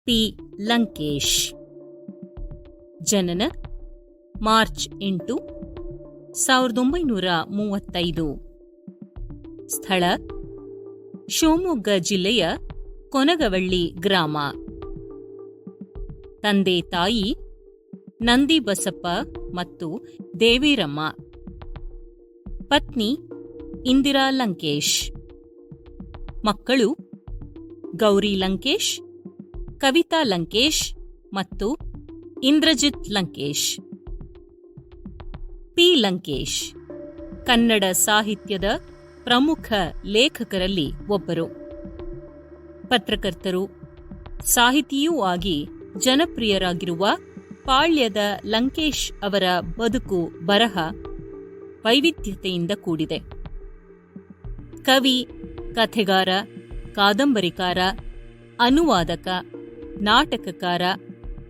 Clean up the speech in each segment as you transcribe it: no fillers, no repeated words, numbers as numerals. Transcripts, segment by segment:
P. Lankesh. ಜನನ March 8, 1935. ಸ್ಥಳ ಶಿವಮೊಗ್ಗ ಜಿಲ್ಲೆಯ ಕೊನಗವಳ್ಳಿ ಗ್ರಾಮ. ತಂದೆ ತಾಯಿ ನಂದಿಬಸಪ್ಪ ಮತ್ತು ದೇವಿರಮ್ಮ. ಪತ್ನಿ ಇಂದಿರಾ ಲಂಕೇಶ್. ಮಕ್ಕಳು ಗೌರಿ ಲಂಕೇಶ್, ಕವಿತಾ ಲಂಕೇಶ್ ಮತ್ತು ಇಂದ್ರಜಿತ್ ಲಂಕೇಶ್. ಪಿ. ಲಂಕೇಶ್ ಕನ್ನಡ ಸಾಹಿತ್ಯದ ಪ್ರಮುಖ ಲೇಖಕರಲ್ಲಿ ಒಬ್ಬರು. ಪತ್ರಕರ್ತರು, ಸಾಹಿತಿಯೂ ಆಗಿ ಜನಪ್ರಿಯರಾಗಿರುವ ಪಾಳ್ಯದ ಲಂಕೇಶ್ ಅವರ ಬದುಕು ಬರಹ ವೈವಿಧ್ಯತೆಯಿಂದ ಕೂಡಿದೆ. ಕವಿ, ಕಥೆಗಾರ, ಕಾದಂಬರಿಕಾರ, ಅನುವಾದಕ, ನಾಟಕಕಾರ,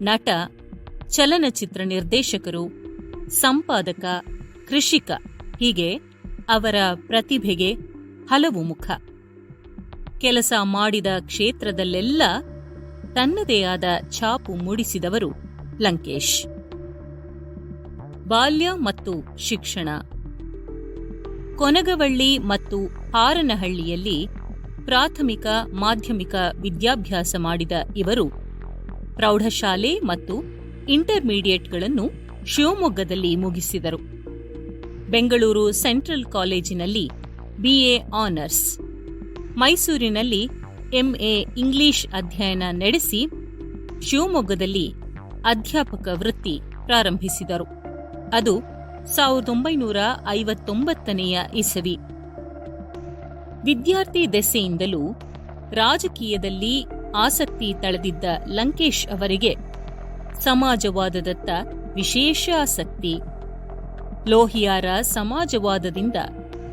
ನಟ, ಚಲನಚಿತ್ರ ನಿರ್ದೇಶಕರು, ಸಂಪಾದಕ, ಕೃಷಿಕ ಹೀಗೆ ಅವರ ಪ್ರತಿಭೆಗೆ ಹಲವು ಮುಖ. ಕೆಲಸ ಮಾಡಿದ ಕ್ಷೇತ್ರದಲ್ಲೆಲ್ಲ ತನ್ನದೇ ಆದ ಛಾಪು ಮೂಡಿಸಿದವರು ಲಂಕೇಶ್. ಬಾಲ್ಯ ಮತ್ತು ಶಿಕ್ಷಣ. ಕೊನಗವಳ್ಳಿ ಮತ್ತು ಹಾರನಹಳ್ಳಿಯಲ್ಲಿ ಪ್ರಾಥಮಿಕ, ಮಾಧ್ಯಮಿಕ ವಿದ್ಯಾಭ್ಯಾಸ ಮಾಡಿದ ಇವರು ಪ್ರೌಢಶಾಲೆ ಮತ್ತು ಇಂಟರ್ಮೀಡಿಯೇಟ್ಗಳನ್ನು ಶಿವಮೊಗ್ಗದಲ್ಲಿ ಮುಗಿಸಿದರು. ಬೆಂಗಳೂರು ಸೆಂಟ್ರಲ್ ಕಾಲೇಜಿನಲ್ಲಿ BA ಆನರ್ಸ್, ಮೈಸೂರಿನಲ್ಲಿ MA ಇಂಗ್ಲಿಷ್ ಅಧ್ಯಯನ ನಡೆಸಿ ಶಿವಮೊಗ್ಗದಲ್ಲಿ ಅಧ್ಯಾಪಕ ವೃತ್ತಿ ಪ್ರಾರಂಭಿಸಿದರು. ಅದು 1959ನೇ ಇಸವಿ. ವಿದ್ಯಾರ್ಥಿ ದೆಸೆಯಿಂದಲೂ ರಾಜಕೀಯದಲ್ಲಿ ಆಸಕ್ತಿ ತಳೆದಿದ್ದ ಲಂಕೇಶ್ ಅವರಿಗೆ ಸಮಾಜವಾದದತ್ತ ವಿಶೇಷ ಆಸಕ್ತಿ. ಲೋಹಿಯಾರ ಸಮಾಜವಾದದಿಂದ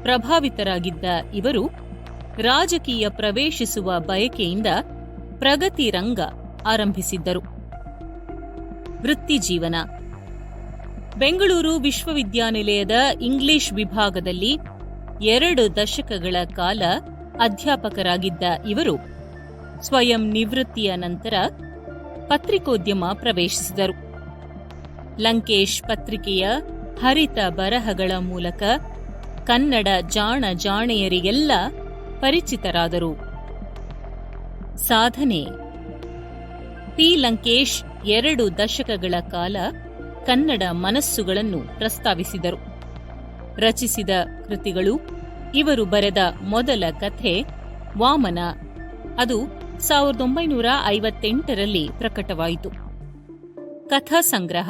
ಪ್ರಭಾವಿತರಾಗಿದ್ದ ಇವರು ರಾಜಕೀಯ ಪ್ರವೇಶಿಸುವ ಬಯಕೆಯಿಂದ ಪ್ರಗತಿ ರಂಗ ಆರಂಭಿಸಿದ್ದರು. ವೃತ್ತಿಜೀವನ. ಬೆಂಗಳೂರು ವಿಶ್ವವಿದ್ಯಾನಿಲಯದ ಇಂಗ್ಲಿಷ್ ವಿಭಾಗದಲ್ಲಿ 2 ದಶಕಗಳ ಕಾಲ ಅಧ್ಯಾಪಕರಾಗಿದ್ದ ಇವರು ಸ್ವಯಂ ನಿವೃತ್ತಿಯ ನಂತರ ಪತ್ರಿಕೋದ್ಯಮ ಪ್ರವೇಶಿಸಿದರು. ಲಂಕೇಶ್ ಪತ್ರಿಕೆಯ ಹರಿತ ಬರಹಗಳ ಮೂಲಕ ಕನ್ನಡ ಜಾಣ ಜಾಣೆಯರಿಗೆಲ್ಲ ಪರಿಚಿತರಾದರು. ಸಾಧನೆ. ಪಿ. ಲಂಕೇಶ್ 2 ದಶಕಗಳ ಕಾಲ ಕನ್ನಡ ಮನಸ್ಸುಗಳನ್ನು ಪ್ರಸ್ತಾವಿಸಿದರು. ರಚಿಸಿದ ಕೃತಿಗಳು: ಇವರು ಬರೆದ ಮೊದಲ ಕಥೆ ವಾಮನ, ಅದು 1958ರಲ್ಲಿ ಪ್ರಕಟವಾಯಿತು. ಕಥಾ ಸಂಗ್ರಹ: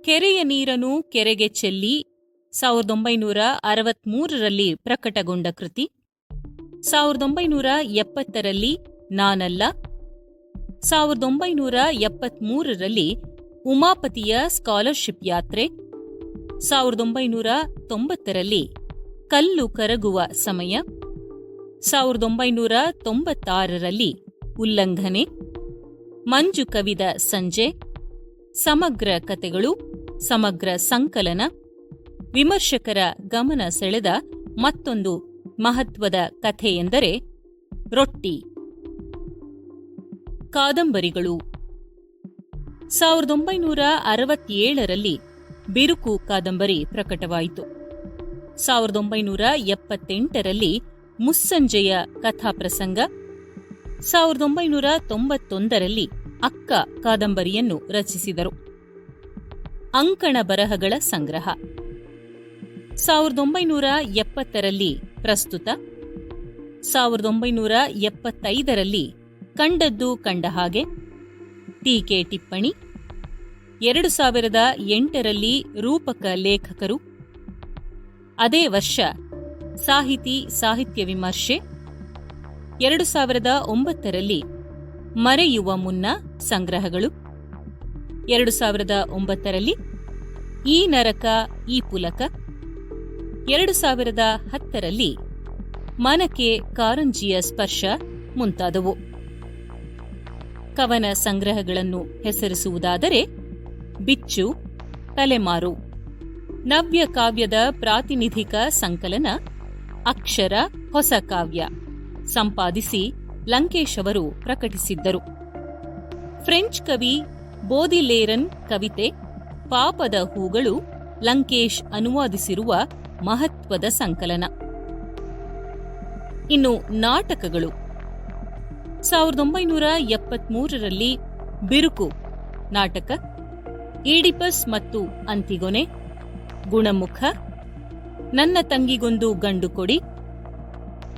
ಕೆರೆಯ ನೀರನ್ನು ಕೆರೆಗೆ ಚೆಲ್ಲಿ 1963ರಲ್ಲಿ ಪ್ರಕಟಗೊಂಡ ಕೃತಿ. 1970ರಲ್ಲಿ ನಾನಲ್ಲ, 1973ರಲ್ಲಿ ಉಮಾಪತಿಯ ಸ್ಕಾಲರ್ಶಿಪ್ ಯಾತ್ರೆ, 1990ರಲ್ಲಿ ಕಲ್ಲು ಕರಗುವ ಸಮಯ, 1996ರಲ್ಲಿ ಉಲ್ಲಂಘನೆ, ಮಂಜು ಕವಿದ ಸಂಜೆ, ಸಮಗ್ರ ಕತೆಗಳು, ಸಮಗ್ರ ಸಂಕಲನ, ವಿಮರ್ಶಕರ ಗಮನ ಸೆಳೆದ ಮತ್ತೊಂದು ಮಹತ್ವದ ಕಥೆಯೆಂದರೆ ರೊಟ್ಟಿ. ಕಾದಂಬರಿಗಳು. 1967ರಲ್ಲಿ ಬಿರುಕು ಕಾದಂಬರಿ ಪ್ರಕಟವಾಯಿತು. 1978ರಲ್ಲಿ ಮುಸ್ಸಂಜೆಯ ಕಥಾಪ್ರಸಂಗ, 1991ರಲ್ಲಿ ಅಕ್ಕ ಕಾದಂಬರಿಯನ್ನು ರಚಿಸಿದರು. ಅಂಕಣ ಬರಹಗಳ ಸಂಗ್ರಹ. 1970ರಲ್ಲಿ ಪ್ರಸ್ತುತ, 1975ರಲ್ಲಿ ಕಂಡದ್ದು ಕಂಡ ಹಾಗೆ, ಟೀಕೆ ಟಿಪ್ಪಣಿ, 2008ರಲ್ಲಿ ರೂಪಕ ಲೇಖಕರು, ಅದೇ ವರ್ಷ ಸಾಹಿತಿ ಸಾಹಿತ್ಯ ವಿಮರ್ಶೆ, 2009ರಲ್ಲಿ ಮರೆಯುವ ಮುನ್ನ ಸಂಗ್ರಹಗಳು, 2009ರಲ್ಲಿ ಈ ನರಕ ಈ ಪುಲಕ, 2010ರಲ್ಲಿ ಮನಕೆ ಕಾರಂಜಿಯ ಸ್ಪರ್ಶ ಮುಂತಾದವು. ಕವನ ಸಂಗ್ರಹಗಳನ್ನು ಹೆಸರಿಸುವುದಾದರೆ ಬಿಚ್ಚು, ತಲೆಮಾರು, ನವ್ಯ ಕಾವ್ಯದ ಪ್ರಾತಿನಿಧಿಕ ಸಂಕಲನ ಅಕ್ಷರ ಹೊಸ ಕಾವ್ಯ ಸಂಪಾದಿಸಿ ಲಂಕೇಶ್ ಅವರು ಪ್ರಕಟಿಸಿದ್ದರು. ಫ್ರೆಂಚ್ ಕವಿ ಬೋದಿಲೇರನ್ ಕವಿತೆ ಪಾಪದ ಹೂಗಳು ಲಂಕೇಶ್ ಅನುವಾದಿಸಿರುವ ಮಹತ್ವದ ಸಂಕಲನ. ಇನ್ನು ನಾಟಕಗಳು. 1973ರಲ್ಲಿ ಬಿರುಕು ನಾಟಕ, ಈಡಿಪಸ್ ಮತ್ತು ಅಂತಿಗೊನೆ, ಗುಣಮುಖ, ನನ್ನ ತಂಗಿಗೊಂದು ಗಂಡು ಕೊಡಿ,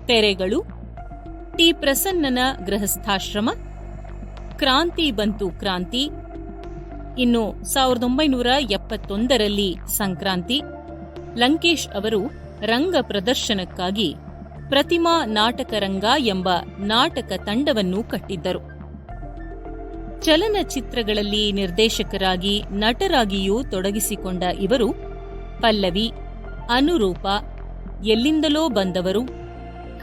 ತೆರೆಗಳು, ಟಿ ಪ್ರಸನ್ನನ ಗೃಹಸ್ಥಾಶ್ರಮ, ಕ್ರಾಂತಿ ಬಂತು ಕ್ರಾಂತಿ. ಇನ್ನು 1971ರಲ್ಲಿ ಸಂಕ್ರಾಂತಿ. ಲಂಕೇಶ್ ಅವರು ರಂಗ ಪ್ರದರ್ಶನಕ್ಕಾಗಿ ಪ್ರತಿಮಾ ನಾಟಕರಂಗ ಎಂಬ ನಾಟಕ ತಂಡವನ್ನು ಕಟ್ಟಿದ್ದರು. ಚಲನಚಿತ್ರಗಳಲ್ಲಿ ನಿರ್ದೇಶಕರಾಗಿ ನಟರಾಗಿಯೂ ತೊಡಗಿಸಿಕೊಂಡ ಇವರು ಪಲ್ಲವಿ, ಅನುರೂಪ, ಎಲ್ಲಿಂದಲೋ ಬಂದವರು,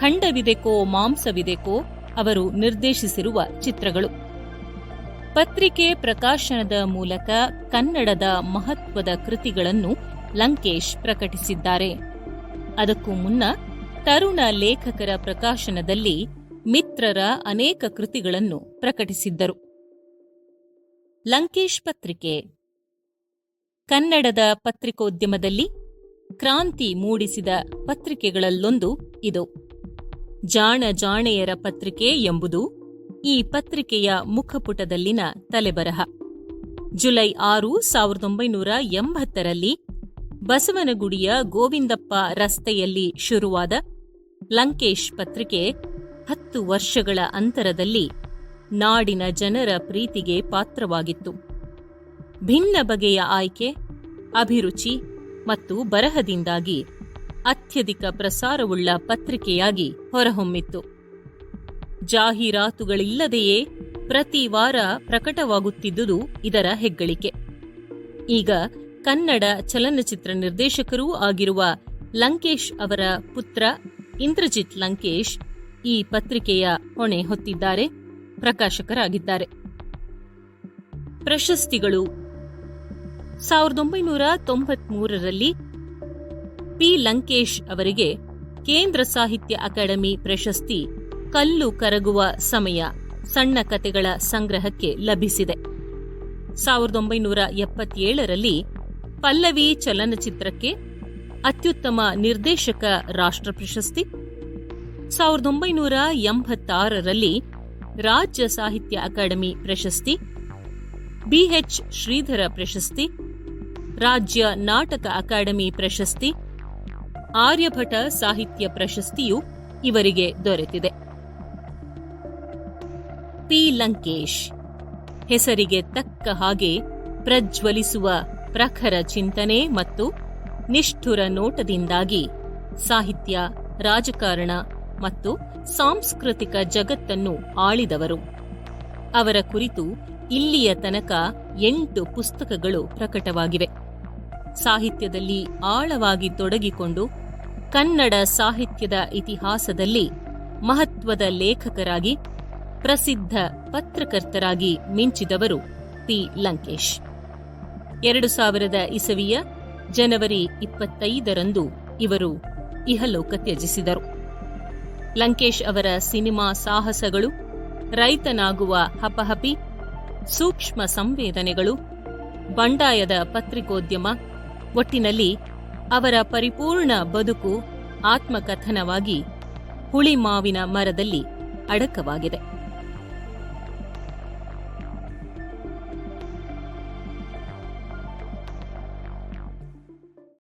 ಖಂಡವಿದೆಕೋ ಮಾಂಸವಿದೆಕೋ ಅವರು ನಿರ್ದೇಶಿಸಿರುವ ಚಿತ್ರಗಳು. ಪತ್ರಿಕೆ ಪ್ರಕಾಶನದ ಮೂಲಕ ಕನ್ನಡದ ಮಹತ್ವದ ಕೃತಿಗಳನ್ನು ಲಂಕೇಶ್ ಪ್ರಕಟಿಸಿದ್ದಾರೆ. ಅದಕ್ಕೂ ಮುನ್ನ ತರುಣ ಲೇಖಕರ ಪ್ರಕಾಶನದಲ್ಲಿ ಮಿತ್ರರ ಅನೇಕ ಕೃತಿಗಳನ್ನು ಪ್ರಕಟಿಸಿದ್ದರು. ಲಂಕೇಶ್ ಪತ್ರಿಕೆ ಕನ್ನಡದ ಪತ್ರಿಕೋದ್ಯಮದಲ್ಲಿ ಕ್ರಾಂತಿ ಮೂಡಿಸಿದ ಪತ್ರಿಕೆಗಳಲ್ಲೊಂದು ಇದು. ಜಾಣ ಜಾಣೆಯರ ಪತ್ರಿಕೆ ಎಂಬುದು ಈ ಪತ್ರಿಕೆಯ ಮುಖಪುಟದಲ್ಲಿನ ತಲೆಬರಹ. ಜುಲೈ 6, 1980ರಲ್ಲಿ ಬಸವನಗುಡಿಯ ಗೋವಿಂದಪ್ಪ ರಸ್ತೆಯಲ್ಲಿ ಶುರುವಾದ ಲಂಕೇಶ್ ಪತ್ರಿಕೆ 10 ವರ್ಷಗಳ ಅಂತರದಲ್ಲಿ ನಾಡಿನ ಜನರ ಪ್ರೀತಿಗೆ ಪಾತ್ರವಾಗಿತ್ತು. ಭಿನ್ನ ಬಗೆಯ ಆಯ್ಕೆ, ಅಭಿರುಚಿ ಮತ್ತು ಬರಹದಿಂದಾಗಿ ಅತ್ಯಧಿಕ ಪ್ರಸಾರವುಳ್ಳ ಪತ್ರಿಕೆಯಾಗಿ ಹೊರಹೊಮ್ಮಿತ್ತು. ಜಾಹೀರಾತುಗಳಿಲ್ಲದೆಯೇ ಪ್ರತಿ ವಾರ ಪ್ರಕಟವಾಗುತ್ತಿದ್ದುದು ಇದರ ಹೆಗ್ಗಳಿಕೆ. ಈಗ ಕನ್ನಡ ಚಲನಚಿತ್ರ ನಿರ್ದೇಶಕರೂ ಆಗಿರುವ ಲಂಕೇಶ್ ಅವರ ಪುತ್ರ ಇಂದ್ರಜಿತ್ ಲಂಕೇಶ್ ಈ ಪತ್ರಿಕೆಯ ಹೊಣೆ ಹೊತ್ತಿದ್ದಾರೆ, ಪ್ರಕಾಶಕರಾಗಿದ್ದಾರೆ. ಪ್ರಶಸ್ತಿಗಳು. 1993ರಲ್ಲಿ ಪಿ. ಲಂಕೇಶ್ ಅವರಿಗೆ ಕೇಂದ್ರ ಸಾಹಿತ್ಯ ಅಕಾಡೆಮಿ ಪ್ರಶಸ್ತಿ ಕಲ್ಲು ಕರಗುವ ಸಮಯ ಸಣ್ಣ ಕತೆಗಳ ಸಂಗ್ರಹಕ್ಕೆ ಲಭಿಸಿದೆ. 1977ರಲ್ಲಿ ಪಲ್ಲವಿ ಚಲನಚಿತ್ರಕ್ಕೆ ಅತ್ಯುತ್ತಮ ನಿರ್ದೇಶಕ ರಾಷ್ಟ್ರ ಪ್ರಶಸ್ತಿ, 1986ರಲ್ಲಿ ರಾಜ್ಯ ಸಾಹಿತ್ಯ ಅಕಾಡೆಮಿ ಪ್ರಶಸ್ತಿ, ಬಿಎಚ್ ಶ್ರೀಧರ ಪ್ರಶಸ್ತಿ, ರಾಜ್ಯ ನಾಟಕ ಅಕಾಡೆಮಿ ಪ್ರಶಸ್ತಿ, ಆರ್ಯಭಟ ಸಾಹಿತ್ಯ ಪ್ರಶಸ್ತಿಯು ಇವರಿಗೆ ದೊರೆತಿದೆ. ಪಿ. ಲಂಕೇಶ್ ಹೆಸರಿಗೆ ತಕ್ಕ ಹಾಗೆ ಪ್ರಜ್ವಲಿಸುವ ಪ್ರಖರ ಚಿಂತನೆ ಮತ್ತು ನಿಷ್ಠುರ ನೋಟದಿಂದಾಗಿ ಸಾಹಿತ್ಯ, ರಾಜಕಾರಣ ಮತ್ತು ಸಾಂಸ್ಕೃತಿಕ ಜಗತ್ತನ್ನು ಆಳಿದವರು. ಅವರ ಕುರಿತು ಇಲ್ಲಿಯ ತನಕ 8 ಪುಸ್ತಕಗಳು ಪ್ರಕಟವಾಗಿವೆ. ಸಾಹಿತ್ಯದಲ್ಲಿ ಆಳವಾಗಿ ತೊಡಗಿಕೊಂಡು ಕನ್ನಡ ಸಾಹಿತ್ಯದ ಇತಿಹಾಸದಲ್ಲಿ ಮಹತ್ವದ ಲೇಖಕರಾಗಿ, ಪ್ರಸಿದ್ಧ ಪತ್ರಕರ್ತರಾಗಿ ಮಿಂಚಿದವರು ಪಿ. ಲಂಕೇಶ್. 2000 ಜನವರಿ 25ರಂದು ಇವರು ಇಹಲೋಕ ತ್ಯಜಿಸಿದರು. ಲಂಕೇಶ್ ಅವರ ಸಿನಿಮಾ ಸಾಹಸಗಳು, ರೈತನಾಗುವ ಹಪಹಪಿ, ಸೂಕ್ಷ್ಮ ಸಂವೇದನೆಗಳು, ಬಂಡಾಯದ ಪತ್ರಿಕೋದ್ಯಮ, ಒಟ್ಟಿನಲ್ಲಿ ಅವರ ಪರಿಪೂರ್ಣ ಬದುಕು ಆತ್ಮಕಥನವಾಗಿ ಹುಳಿಮಾವಿನ ಮರದಲ್ಲಿ ಅಡಕವಾಗಿದೆ.